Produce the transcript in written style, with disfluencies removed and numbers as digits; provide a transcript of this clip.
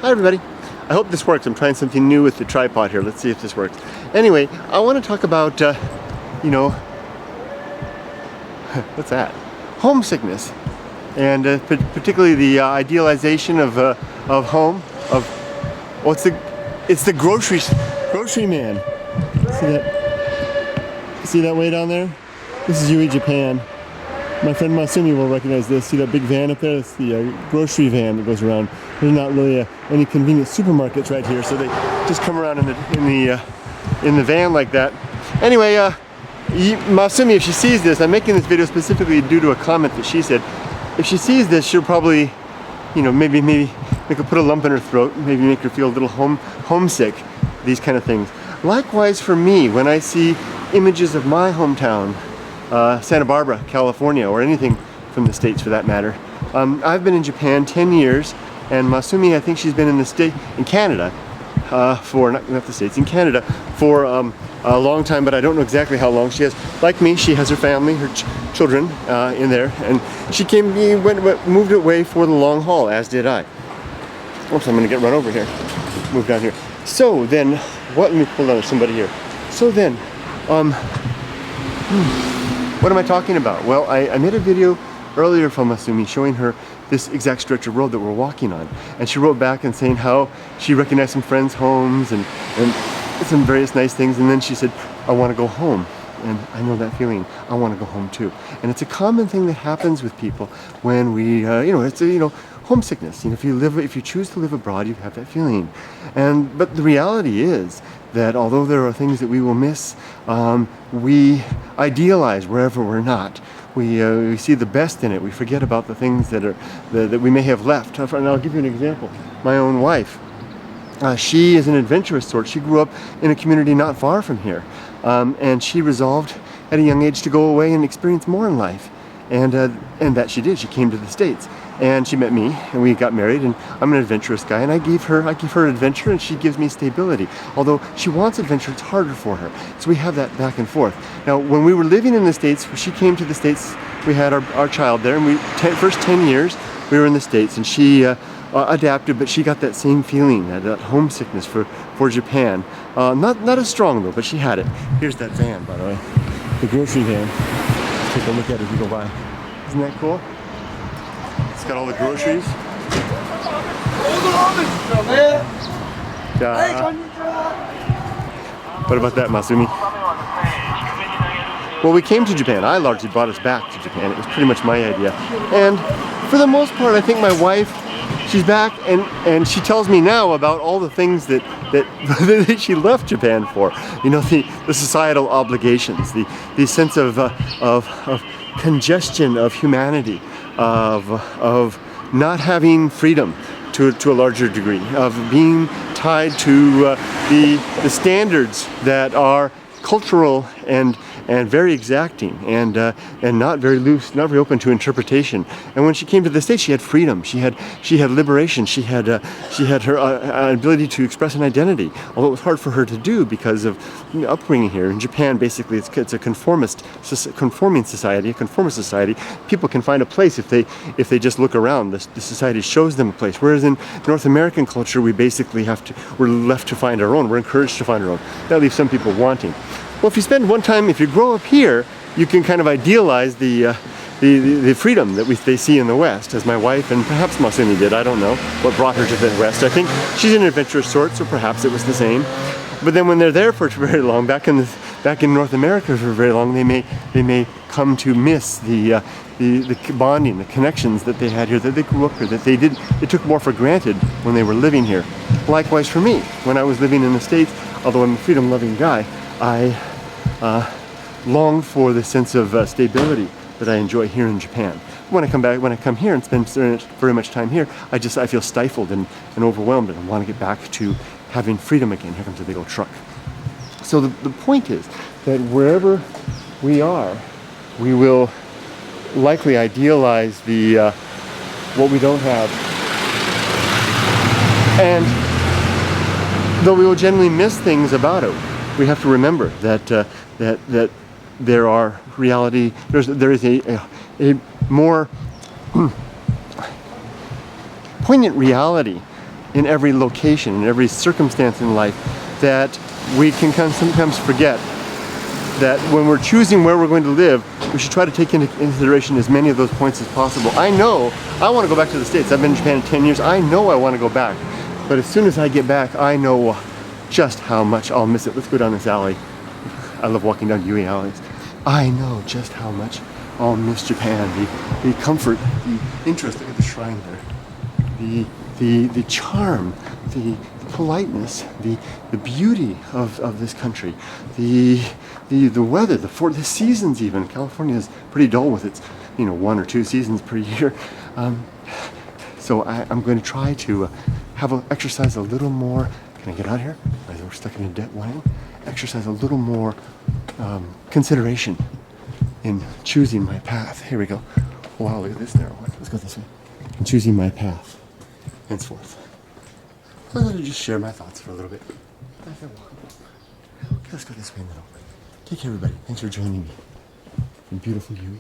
Hi everybody. I hope this works. I'm trying something new with the tripod here. Let's see if this works. Anyway, I want to talk about, you know, what's that? Homesickness. And particularly the idealization of home, it's the grocery man. See that way down there? This is Yui, Japan. My friend Masumi will recognize this. See that big van up there? That's the grocery van that goes around. There's not really any convenient supermarkets right here, so they just come around in the van like that. Anyway, Masumi, if she sees this, I'm making this video specifically due to a comment that she said. If she sees this, she'll probably, you know, maybe make her put a lump in her throat, maybe make her feel a little homesick, these kind of things. Likewise for me, when I see images of my hometown, Santa Barbara, California, or anything from the States for that matter. I've been in Japan 10 years, and Masumi, I think she's been in Canada, for, not the States, in Canada for a long time, but I don't know exactly how long. She has, like me, she has her family, her children in there, and she moved away for the long haul, as did I. Oops, I'm gonna get run over here. Move down here. So then, let me pull down somebody here. So then, what am I talking about? Well, I made a video earlier from Masumi showing her this exact stretch of road that we're walking on. And she wrote back and saying how she recognized some friends' homes and some various nice things. And then she said, I want to go home. And I know that feeling. I want to go home too. And it's a common thing that happens with people when we, homesickness. You know, if you choose to live abroad, you have that feeling. But the reality is that although there are things that we will miss, we idealize wherever we're not. We see the best in it. We forget about the things that we may have left. And I'll give you an example. My own wife. She is an adventurous sort. She grew up in a community not far from here. And she resolved at a young age to go away and experience more in life. And that she did. She came to the States. And she met me, and we got married, and I'm an adventurous guy, and I give her adventure, and she gives me stability. Although she wants adventure, it's harder for her. So we have that back and forth. Now, when we were living in the States, she came to the States, we had our child there, and first 10 years, we were in the States, and she adapted, but she got that same feeling, that homesickness for Japan. Not as strong, though, but she had it. Here's that van, by the way, the grocery van. Let's take a look at it as we go by. Isn't that cool? It's got all the groceries. What about that, Masumi? Well, we came to Japan. I largely brought us back to Japan. It was pretty much my idea. And for the most part, I think my wife, she's back and she tells me now about all the things that she left Japan for. You know, the societal obligations, the sense of congestion of humanity, of not having freedom to a larger degree, of being tied to the standards that are cultural and very exacting and not very loose, not very open to interpretation. And when she came to the States, she had freedom, she had liberation, she had her ability to express an identity. Although it was hard for her to do because of upbringing here in Japan. Basically, it's a conforming society, a conformist society. People can find a place if they just look around. The society shows them a place. Whereas in North American culture, we're left to find our own. We're encouraged to find our own. That leaves some people wanting. Well, if you grow up here, you can kind of idealize the freedom that they see in the West, as my wife and perhaps Masumi did. I don't know what brought her to the West. I think she's an adventurous sort, so perhaps it was the same. But then when they're there for very long, back in North America for very long, they may come to miss the bonding, the connections that they had here, that they grew up here, that they took more for granted when they were living here. Likewise for me, when I was living in the States, although I'm a freedom-loving guy, I long for the sense of stability that I enjoy here in Japan. When I come here and spend very much time here, I feel stifled and overwhelmed, and I want to get back to having freedom again. Here comes a big old truck. So the point is that wherever we are, we will likely idealize what we don't have, and though we will generally miss things about it, we have to remember that there are reality. There is a more poignant reality in every location, in every circumstance in life, that we can sometimes forget that when we're choosing where we're going to live, we should try to take into consideration as many of those points as possible. I know I want to go back to the States. I've been in Japan 10 years. I know I want to go back. But as soon as I get back, I know just how much I'll miss it. Let's go down this alley. I love walking down Yui alleys. I know just how much I'll miss Japan. The comfort, the interest. Look at the shrine there. The charm, the politeness, the beauty of this country, the weather, the seasons even. California is pretty dull with its 1 or 2 seasons per year. So I'm going to try to exercise a little more. Can I get out here? We're stuck in a dead lane. Exercise a little more consideration in choosing my path. Here we go. Wow, look at this narrow one. Let's go this way. In choosing my path henceforth. I'm going to just share my thoughts for a little bit. Okay, let's go this way now. Take care, everybody. Thanks for joining me in beautiful Yui.